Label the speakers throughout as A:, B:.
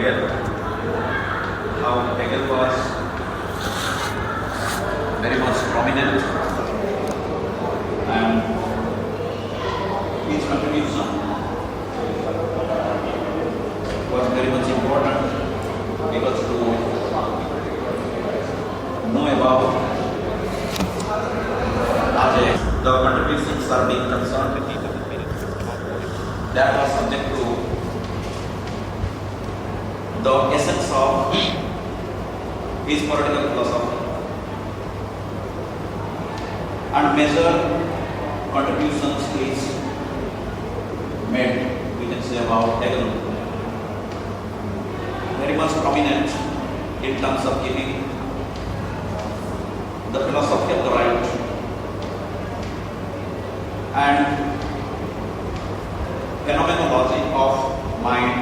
A: Hegel, how Hegel was very much prominent and his contribution was very much important because to know about the contributions are being concerned, that was subject to the essence of his political philosophy and major contributions is made, we can say, about Hegel, very much prominent in terms of giving the philosophy of the right and phenomenology of mind,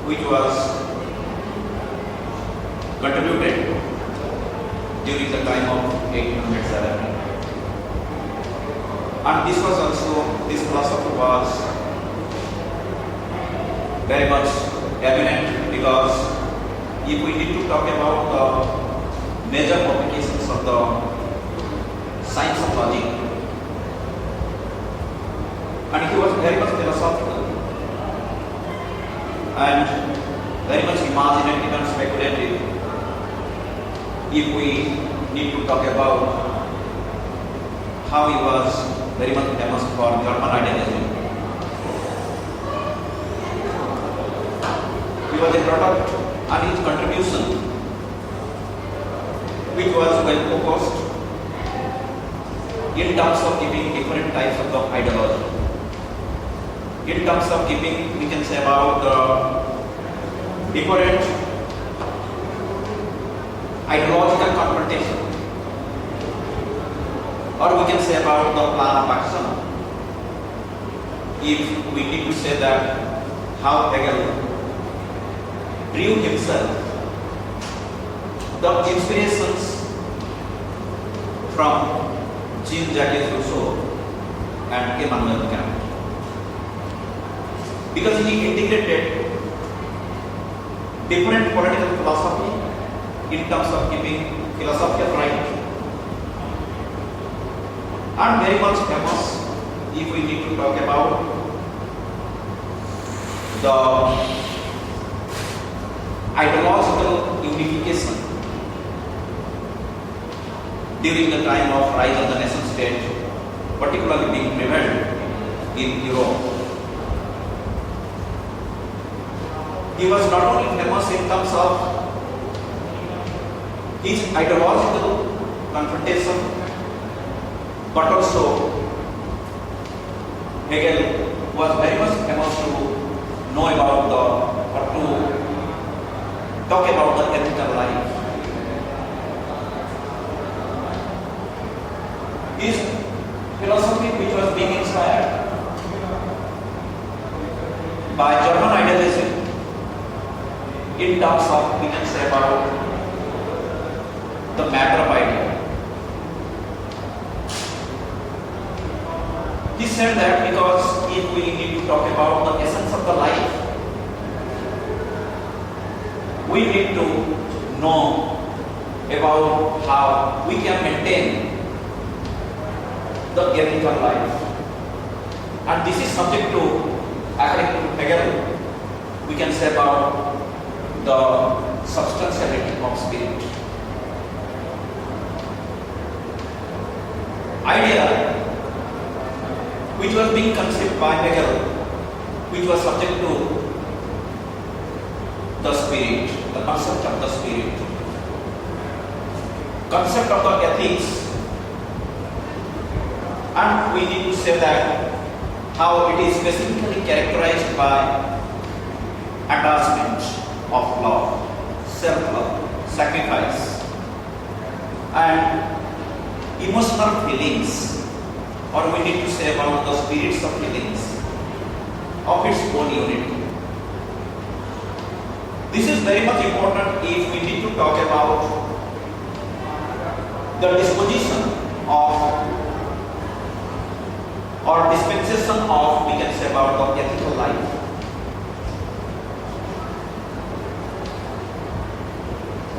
A: which was contributed during the time of 1870. And this was also, this philosophy was very much eminent because if we need to talk about the major publications of the science of logic, and he was very much philosophical and very much imaginative and speculative. If we need to talk about how he was very much famous for German idealism, he was a product and his contribution, which was well focused in terms of giving different types of the ideology. In terms of giving, we can say about the different ideological confrontation, or we can say about the plan of action. If we need to say that how Hegel drew himself the inspirations from Jean-Jacques Rousseau and Immanuel Kant, because he integrated different political philosophy in terms of giving philosophy of right, and very much famous if we need to talk about the ideological unification during the time of rise of the nation state, particularly being prevalent in Europe. He was not only famous in terms of his ideological confrontation, but also Hegel was very much famous to know about the, or to talk about the ethical life. His philosophy, which was being inspired by German idealism, in terms of, we can say, about the matter of idea. He said that because if we need to talk about the essence of the life, we need to know about how we can maintain the ethical life. And this is subject to, according to Hegel, we can say about the substantiality of spirit. Idea which was being conceived by Hegel, which was subject to the spirit, the concept of the spirit, concept of the ethics, and we need to say that how it is specifically characterized by attachment of love, self-love, sacrifice, and emotional feelings, or we need to say about the spirits of feelings of its own unity. This is very much important if we need to talk about the disposition of or dispensation of, we can say, about the ethical life.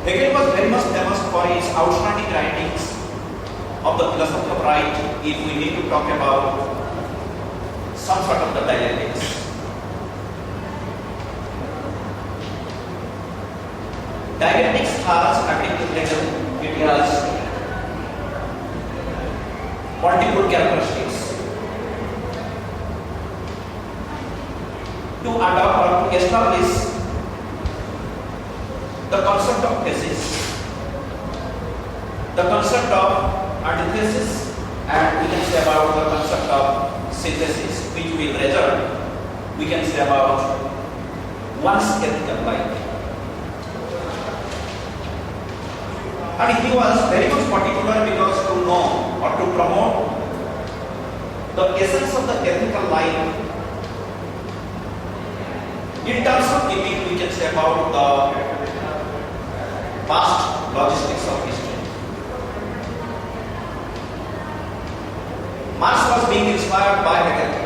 A: Hegel was very much famous for his outstanding writings of the philosophy of right if we need to talk about some sort of the dialectics. Dialectics has, according to Hegel, it has multiple characteristics. To adopt or to establish the concept of thesis, the concept of antithesis, and we can say about the concept of synthesis, which will result, we can say about one's ethical life. And he was very much particular because to know or to promote the essence of the ethical life in terms of giving, we can say about the past logistics of history. Marx was being inspired by Hegel,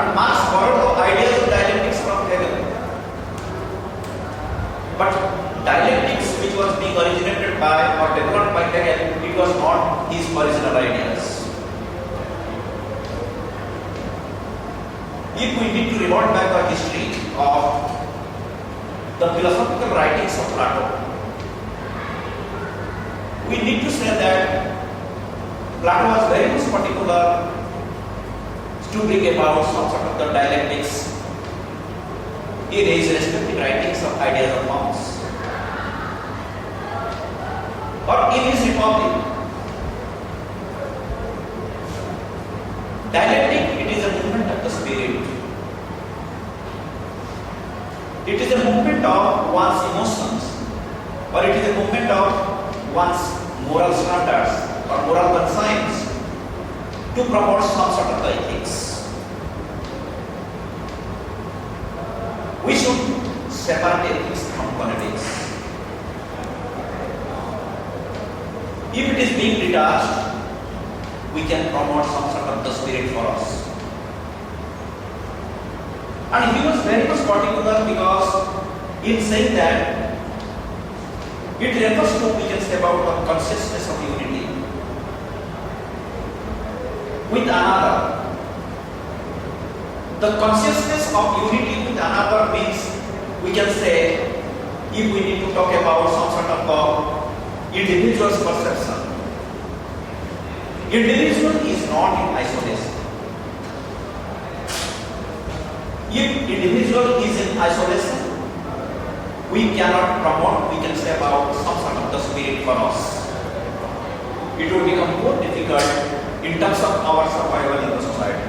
A: and Marx borrowed the ideas of dialectics from Hegel. But dialectics which was being originated by or developed by Hegel, it was not his original ideas. If we need to revert back the history of the philosophical writings of Plato, we need to say that Plato was very much particular to bring about some sort of the dialectics in his respective writings of ideas of forms. Or in his Republic, dialectic, it is a movement of the spirit. It is a movement of one's emotions, or it is a movement of one's moral standards or moral conscience to promote some sort of ethics. We should separate ethics from politics. If it is being detached, we can promote some sort of the spirit for us. And he was very much particular because in saying that, it refers to, we can say about the consciousness of unity with another. The consciousness of unity with another means, we can say, if we need to talk about some sort of the individual's perception. Individual is not in isolation. If individual is in isolation, we cannot promote, we can say about some sort of the spirit for us. It will become more difficult in terms of our survival in the society.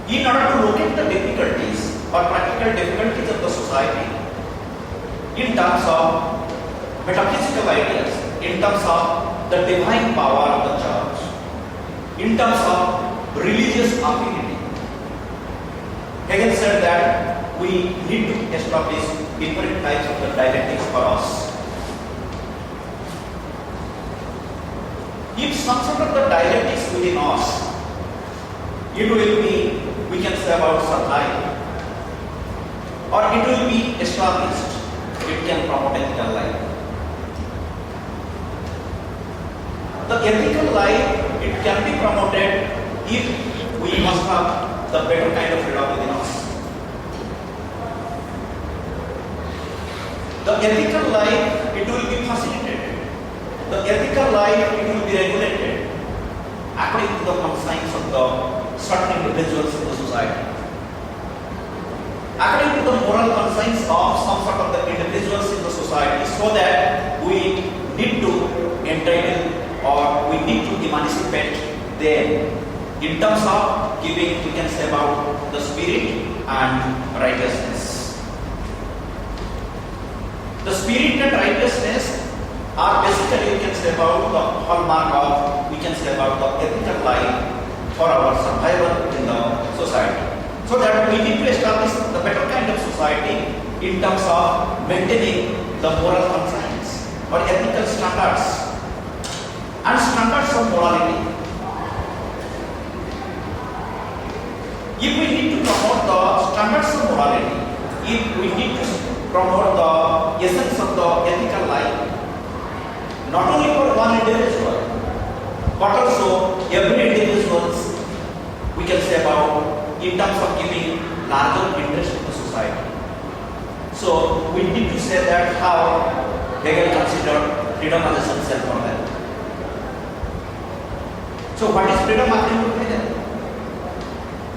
A: In order to locate the difficulties or practical difficulties of the society, in terms of metaphysical ideas, in terms of the divine power of the church, in terms of religious affinity, Hegel said that we need to establish different types of the dialectics for us. If some sort of the dialectics within us, it will be, we can say about survival, or it will be established, it can promote ethical life. The ethical life, it can be promoted if we must have the better kind of freedom within us. The ethical life, it will be facilitated. The ethical life, it will be regulated according to the conscience of the certain individuals in the society. According to the moral conscience of some sort of the individuals in the society, so that we need to entitle or we need to emancipate them in terms of giving, we can say about the spirit and righteousness. The spirit and righteousness are basically, we can say about the hallmark of, we can say about the ethical life for our survival in the society. So that we need to establish the better kind of society in terms of maintaining the moral conscience or ethical standards and standards of morality. If we need to promote the standards of morality, if we need to promote the essence of the ethical life, not only for one individual, but also every individuals, we can say about in terms of giving larger interest to the society. So we need to say that how Hegel considered freedom as essential for them. So what is freedom according to Hegel?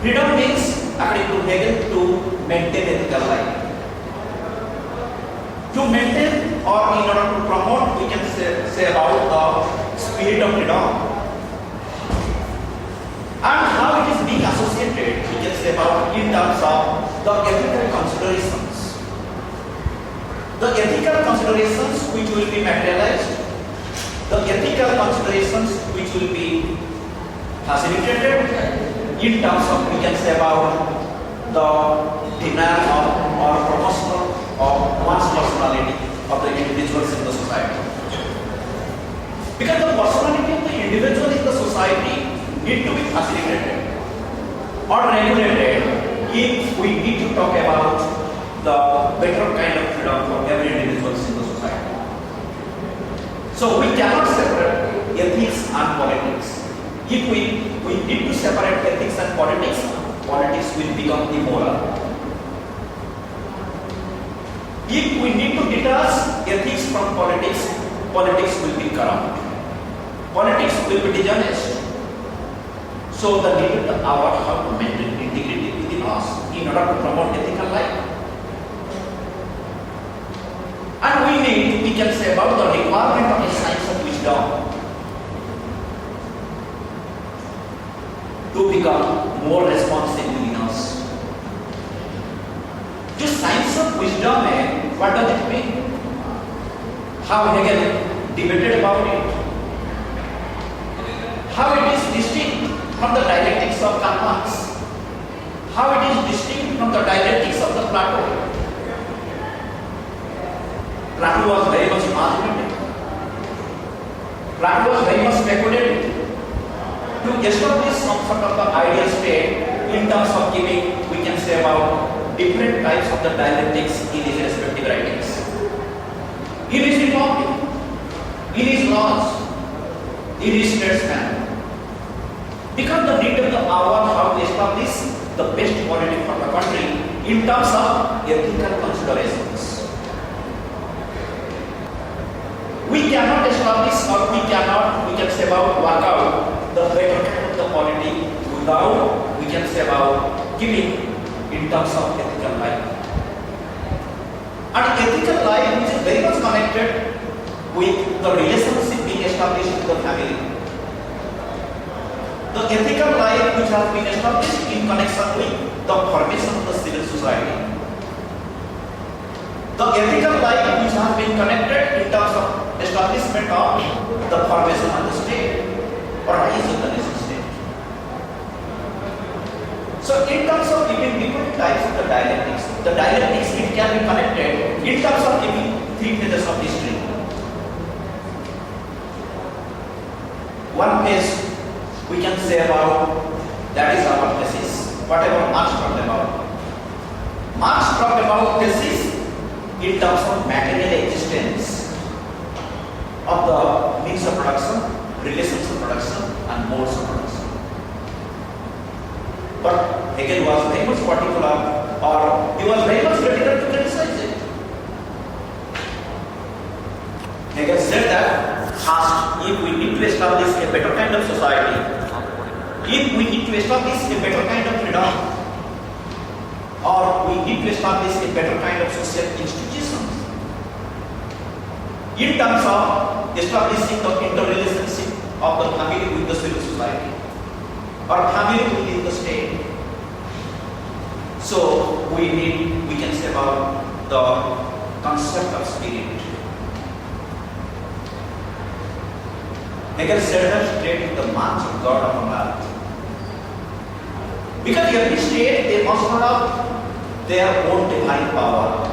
A: Freedom means, according to Hegel, to maintain ethical life. To maintain or in order to promote, we can say about the spirit of freedom. And how it is being associated, we can say about in terms of the ethical considerations. The ethical considerations which will be materialized, the ethical considerations which will be facilitated in terms of, we can say about the denial of or promotion of one's personality of the individuals in the society. Because the personality of the individual in the society need to be facilitated or regulated if we need to talk about the better kind of freedom for every individual in the society. So we cannot separate ethics and politics. If we need to separate ethics and politics, politics will become immoral. If we need to detach ethics from politics, politics will be corrupt. Politics will be dishonest. So the need of our how to maintain integrity within us in order to promote ethical life. And we can say about the requirement of a science of wisdom to become more responsive within us. Just science of wisdom, what does it mean? How Hegel debated about it. How it is distinct from the dialectics of Karl Marx. How it is distinct from the dialectics of the Plato. Plato was very much imaginative. Plato was very much speculative to establish some sort of the ideal state in terms of giving, we can say about different types of the dialectics in his respective writings. In his republic, in his laws, in his statesman. Because the need of the hour how to establish the best quality for the country in terms of ethical considerations. We cannot establish or we can say about work out the better kind of the quality without, we can say about giving in terms of ethical life. And ethical life which is very much connected with the relationship being established in the family. The ethical life which has been established in connection with the formation of the civil society. The ethical life which has been connected in terms of establishment of the formation of the state or rise of the nation state. So in terms of giving different types of the dialectics it can be connected in terms of giving three phases of history. One phase we can say about, that is our thesis, whatever Marx talked about. Marx talked about thesis in terms of material existence of the means of production, relations of production and modes of production. But Hegel was very much particular, or he was very much critical to criticize it. Hegel said that first, if we need to establish a better kind of society, if we need to establish a better kind of freedom, or we need to establish a better kind of social institutions, in terms of establishing the interrelationship of the family with the civil society, or family within the state. So we can say about the concept of spirit. Hegel said that state is the march of God upon earth. Because every state, they must have their own divine power.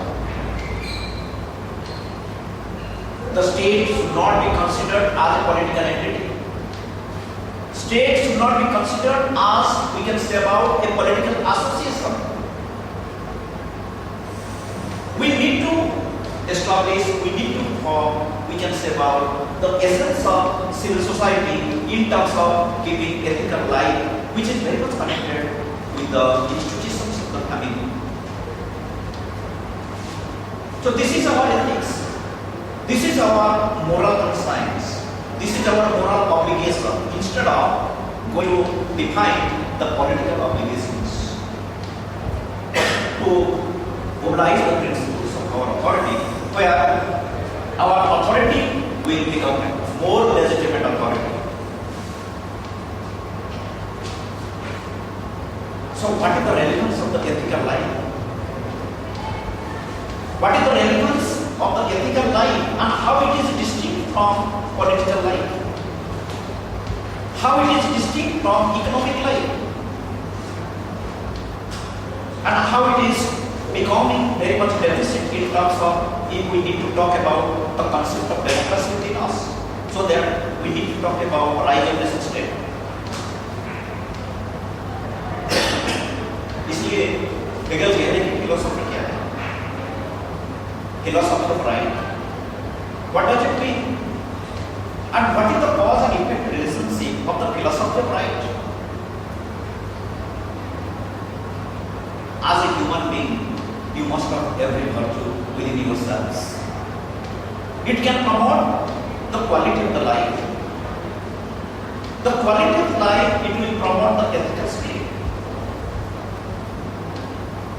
A: The state should not be considered as a political entity. State should not be considered as, we can say about, a political association. We need to establish, we need to form, we can say about the essence of civil society in terms of giving ethical life, which is very much connected with the institutions of the family. So this is our ethics. This is our moral conscience. This is our moral obligation. Instead of going to define the political obligations to mobilize the principles of our authority, where our authority will become more legitimate authority. So what is the relevance of the ethical life? What is the relevance of the ethical life and how it is distinct from political life? How it is distinct from economic life? And how it is becoming very much deficit in terms of if we need to talk about the concept of democracy within us. So that we need to talk about rise of nation state. इसलिए Hegel कहते हैं कि philosophy क्या है? Philosophy of right. What does it mean? And what is the cause and effect relationship of the philosophy of right? As a human being, you must have every virtue within yourselves. It can promote the quality of the life. The quality of life, it will promote the ethical spirit.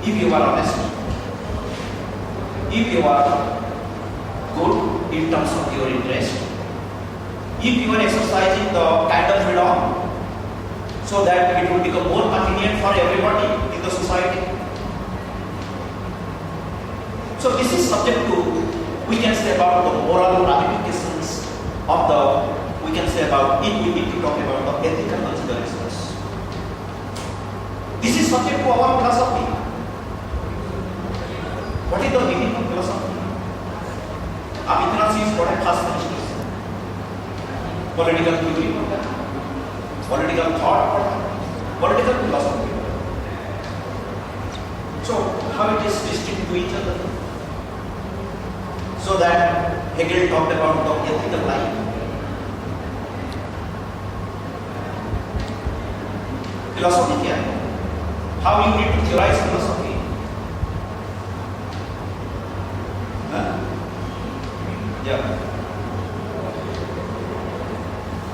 A: If you are honest, if you are good in terms of your interest, if you are exercising the kind of freedom so that it will become more convenient for everybody in the society. So this is subject to, we can say about the moral ramifications of the, we can say about, if we need to talk about the ethical considerations. This is subject to our philosophy. What is the meaning of philosophy? आप इतना चीज पढ़े खास नहीं political theory पढ़ा, political thought पढ़ा, political philosophy पढ़ा. So how it is distinct to each other? So that Hegel talked about the ethical life. Philosophy क्या है? How you need to theorize philosophy? Yeah.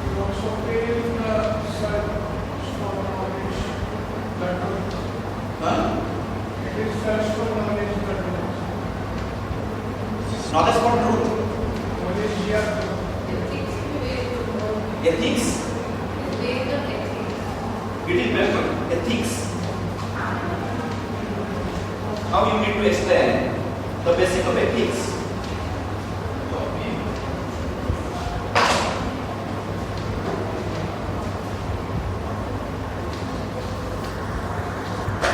B: Philosophy is the search for knowledge that it is search for knowledge that
A: Knowledge for truth.
B: knowledge here.
A: Ethics. It is based on ethics. How you need to explain the basic of ethics?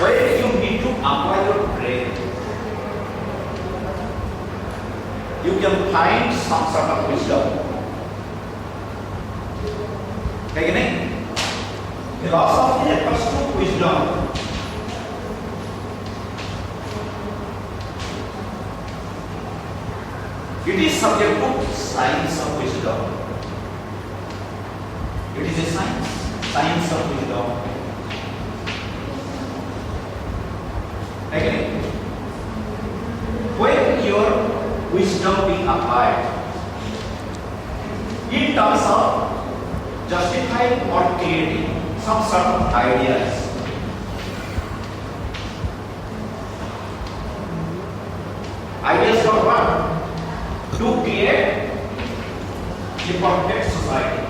A: Where you need to apply your brain, you can find some sort of wisdom. है कि नहीं? Philosophy refers to wisdom. It is subject to science of wisdom. It is a science of wisdom. Again, when your wisdom being applied in terms of justifying or creating some sort of ideas, ideas for what? To create a perfect society.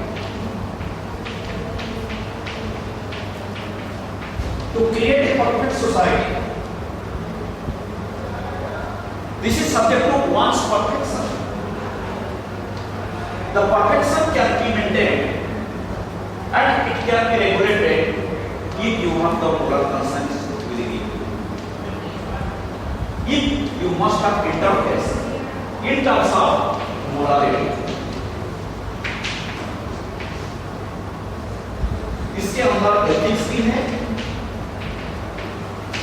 A: To create a perfect society. This is subject to one's perfection. The perfection can be maintained and it can be regulated if you have the moral conscience within you. If you must have interface in terms of morality. इसके अंदर ethics भी है,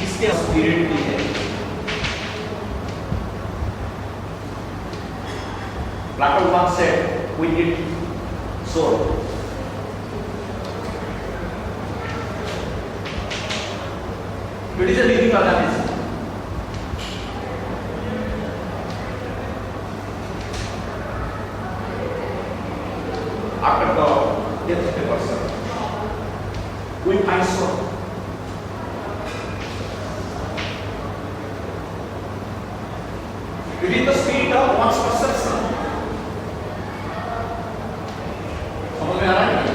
A: इसके spirit भी है. Plato once said, we need soul. It is a living organism. After the death of a person, we find soul. It is the spirit of one's perception. समझ में आ रहा है?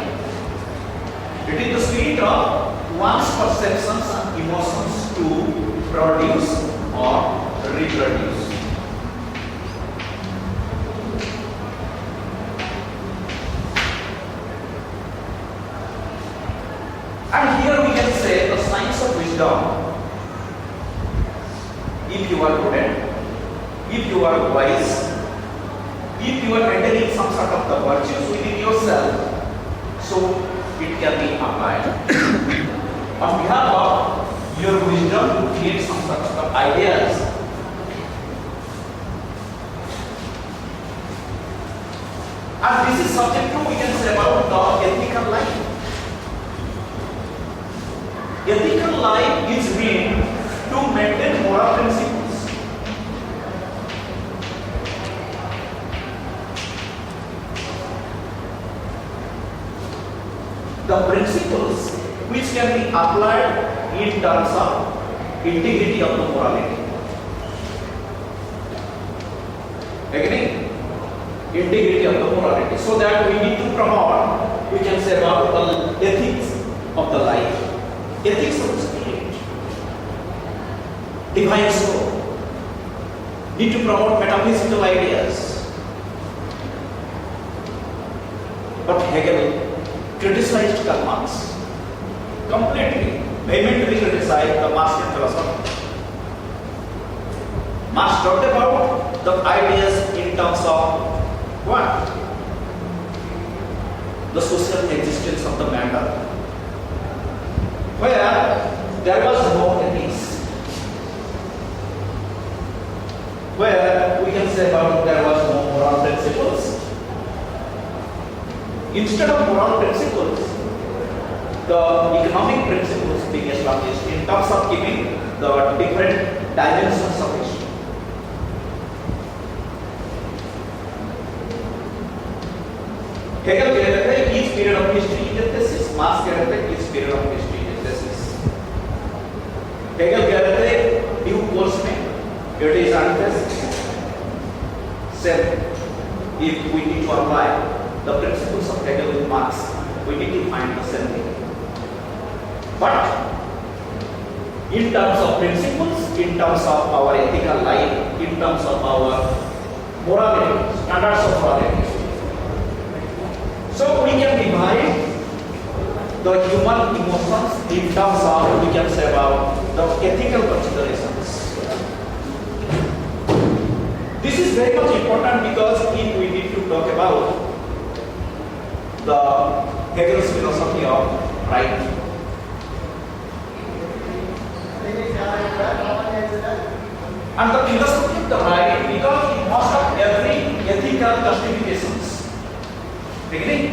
A: It is the spirit of one's perceptions and emotions to produce or reproduce. And here we can say the science of wisdom. If you are prudent, if you are wise, if you are maintaining some sort of the virtues within yourself, so it can be applied. On behalf of your wisdom to create some sort of ideas. And this is subject to, we can say, about the ethical life. Ethical life is meant to maintain moral principles. The principles which can be applied in terms of integrity of the morality. Again, integrity of the morality. So that we need to promote, we can say, about the ethics of the life, ethics of the spirit, divine soul. Need to promote metaphysical ideas. But Hegel criticized Karl Marx completely, vehemently criticized the Marxian philosophy. Marx talked about the ideas in terms of what? The social existence of the matter, where there was no ethics, where we can say about there was no moral principles. Instead of moral principles, the economic principles being established in terms of giving the different dimensions of history. Hegel कहते थे each period of history is a thesis. Marx कहते थे each period of history is a thesis. Hegel कहते थे due course में it is antithesis. Same, if we need to apply the principles of Hegel with Marx, we need to find the same thing. But in terms of principles, in terms of our ethical life, in terms of our morality, standards of morality, so we can divide the human emotions in terms of, we can say, about the ethical considerations. This is very much important because if we need to talk about the Hegel's philosophy of right. And the philosophy of the right, because it must have every ethical justifications. Beginning?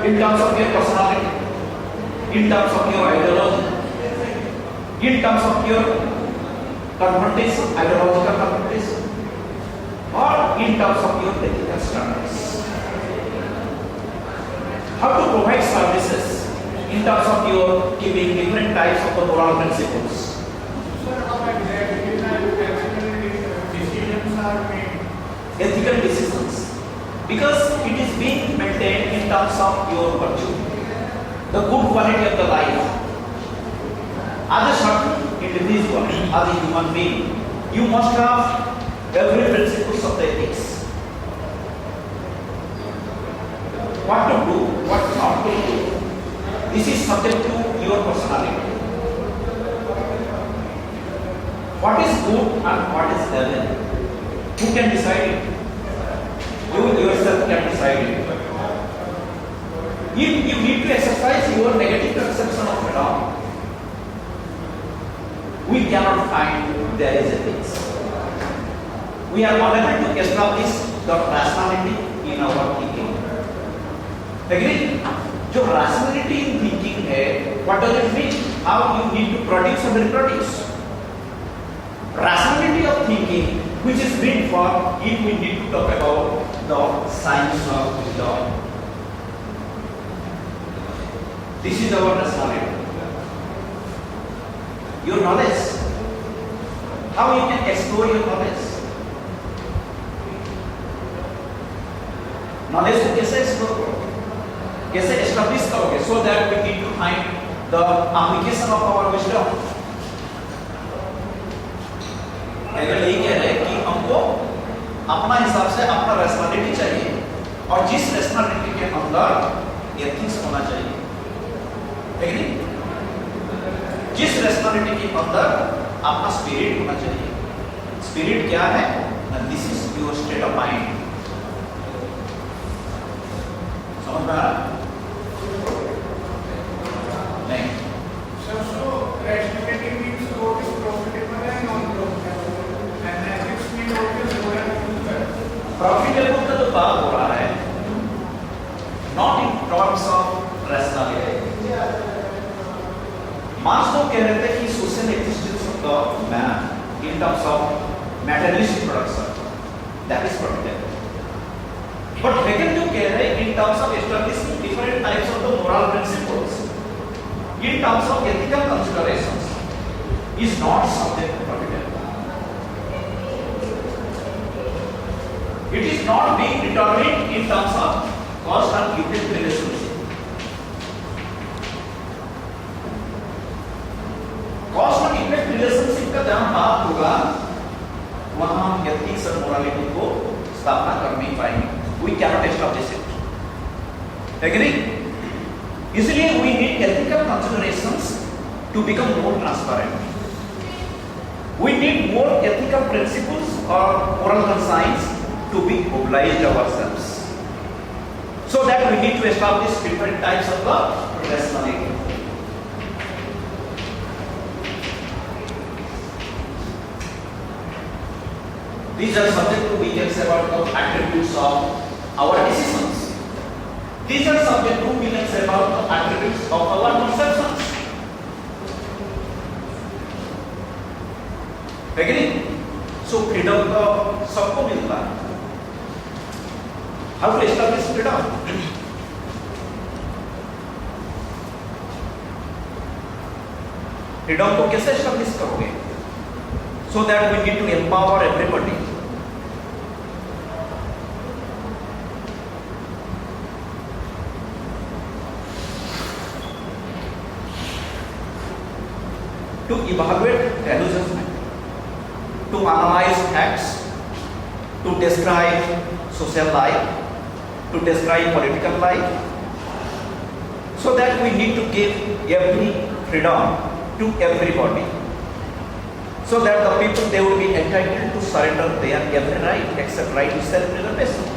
A: In terms of your personality, in terms of your ideology, in terms of your confrontation, ideological confrontation, or in terms of your ethical standards. How to provide services in terms of your giving different types of the moral principles.
B: Sir, how exactly decisions are made?
A: Ethical decisions. Because it is being maintained in terms of your virtue, the good quality of the life. As a certain individual, as a human being, you must have every principles of the ethics. What to do, what not to do. This is subject to your personality. What is good and what is evil? Who can decide it? You yourself can decide it. If you need to exercise your negative perception of phenomena, we cannot find there is ethics. We are unable to establish the rationality in our thinking. Agree? जो rationality in thinking है, what does it mean? How you need to produce and reproduce. Rationality of thinking, which is meant for if we need to talk about the science of wisdom. This is our rationality. Your knowledge. How you can explore your knowledge? Knowledge को कैसे explore करोगे? कैसे establish करोगे? So that we need to find the application of our wisdom. अगर यही कह रहे हैं कि हमको अपना हिसाब से अपना rationality चाहिए और जिस rationality के अंदर ethics होना चाहिए, है कि नहीं? जिस rationality के अंदर अपना spirit होना चाहिए. Spirit क्या है? This is your state of mind. समझ में आ रहा है? नहीं.
B: So rationality means what is profitable and non-profitable, and ethics means what is moral and unfair.
A: Profitable का तो बात हो रहा है, not in terms of rationality. Maslow कह रहे थे कि social existence of the man in terms of materialistic production, that is profitable. But Hegel जो कह रहे हैं in terms of establishing different types of the moral principles, in terms of ethical considerations, is not subject to profitability. It is not being determined in terms of cost and effect relationship. Cost and effect relationship का जहाँ बात होगा, वहाँ हम ethics और morality को स्थापना कर नहीं पाएंगे. We cannot establish it. Agree? इसलिए we need ethical considerations to become more transparent. We need more ethical principles or moral conscience to be obliged ourselves. So that we need to establish different types of the rationality. These are subject to we can say about the attributes of our decisions. These are subject to we can say about the attributes of our conceptions. Agree? So freedom तो सबको मिलता है. How to establish freedom? Freedom को कैसे establish करोगे? So that we need to empower everybody. To evaluate value judgment, to analyze facts, to describe social life, to describe political life, so that we need to give every freedom to everybody, so that the people they will be entitled to surrender their every right except right to self-preservation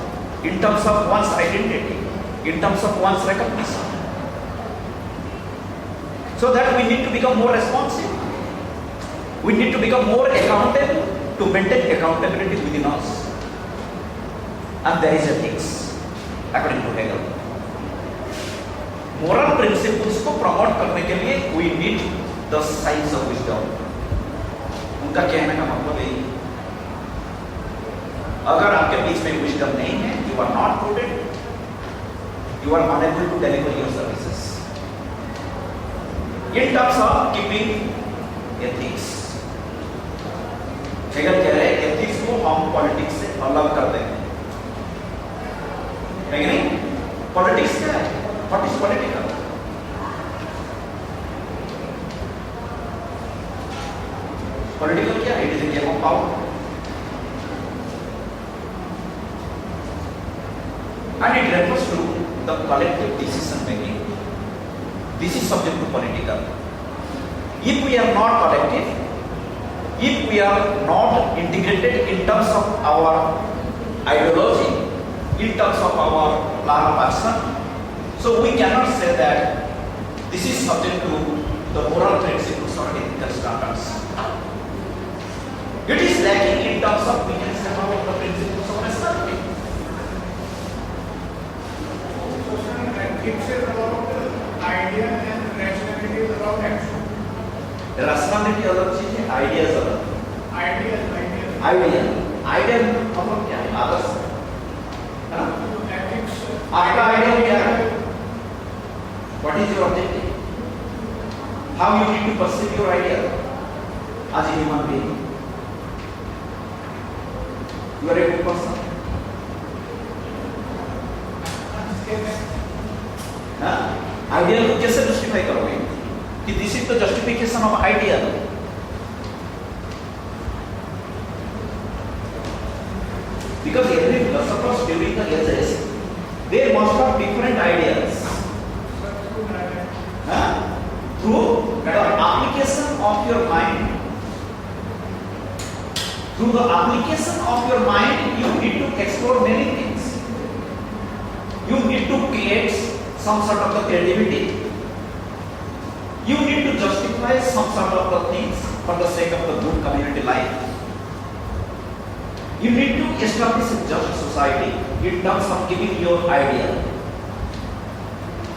A: in terms of one's identity, in terms of one's recognition. So that we need to become more responsive. We need to become more accountable to maintain accountability within us. And there is ethics, according to Hegel. Moral principles को promote करने के लिए we need the science of wisdom. उनका कहने का मतलब यही. अगर आपके बीच में wisdom नहीं है, you are not prudent, you are unable to deliver your services. In terms of keeping ethics, Hegel कह रहे हैं एथिक्स को हम पॉलिटिक्स से अलग कर देंगे. है कि नहीं? पॉलिटिक्स क्या है? What is political? पॉलिटिकल क्या है? It is a game of power. And it refers to the collective decision making. This is subject to political. If we are not collective, if we are not integrated in terms of our ideology, in terms of our plan of action, so we cannot say that this is subject to the moral principles or ethical standards. It is lacking in terms of we can say about the principles of rationality.
B: Ethics is about idea and rationality is about action.
A: Rationality अलग चीज है, ideas अलग.
B: Ideal.
A: Ideal मतलब क्या है? आदर्श. है ना?
B: Ethics.
A: आपका ideal क्या है? What is your objective? How you need to perceive your ideal as a human being? You are a good person. हाँ? Ideal को कैसे justify करोगे? कि this is the justification of ideal. Because every philosophers during the ages, they must have different ideas. Through the application of your mind, through the application of your mind, you need to explore many things. You need to create some sort of the creativity. You need to justify some sort of the things for the sake of the good community life. You need to establish a just society in terms of giving your ideal.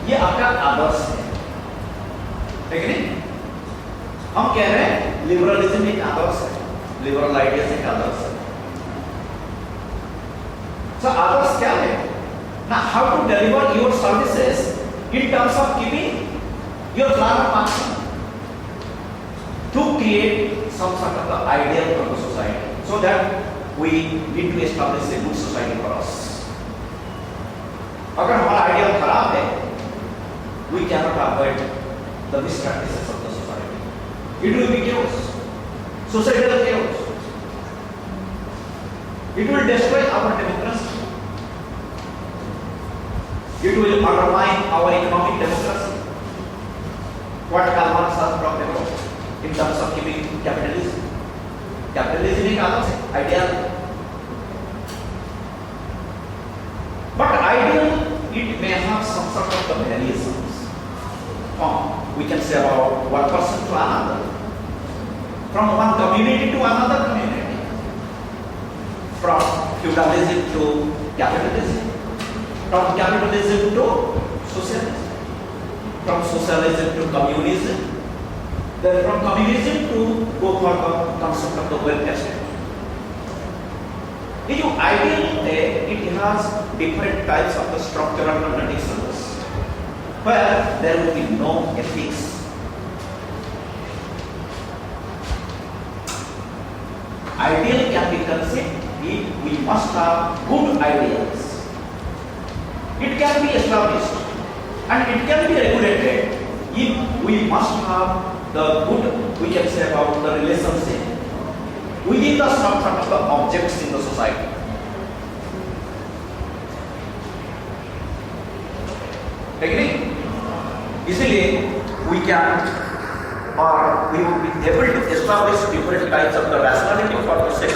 A: ये आपका आदर्श है, ठीक है? हम कह रहे हैं liberalism एक आदर्श है, लिबरल आइडियाज एक आदर्श है. So आदर्श क्या है? Now how to deliver your services in terms of giving your plan of action to create some sort of the ideal for the society, so that we need to establish a good society for us. अगर हमारा ideal खराब है, we cannot avoid the mispractices of the society. It will be chaos, societal chaos. It will destroy our democracy. It will undermine our economic democracy. What Karl Marx has talked about in terms of keeping capitalism. Capitalism is आदर्श है, ideal. But ideal, it may have some sort of the variations. We can say about one person to another, from one community to another community, from feudalism to capitalism, from capitalism to socialism, from socialism to communism, then from communism to go for the concept of the welfare state. ये जो ideal है, it has different types of the structural contradictions, where there will be no ethics. Ideal can be conceived if we must have good ideas. It can be established and it can be regulated if we must have the good, we can say about the relationship within the structure of the objects in the society. Agree? Easily we can or we will be able to establish different types of the rationality for the sake of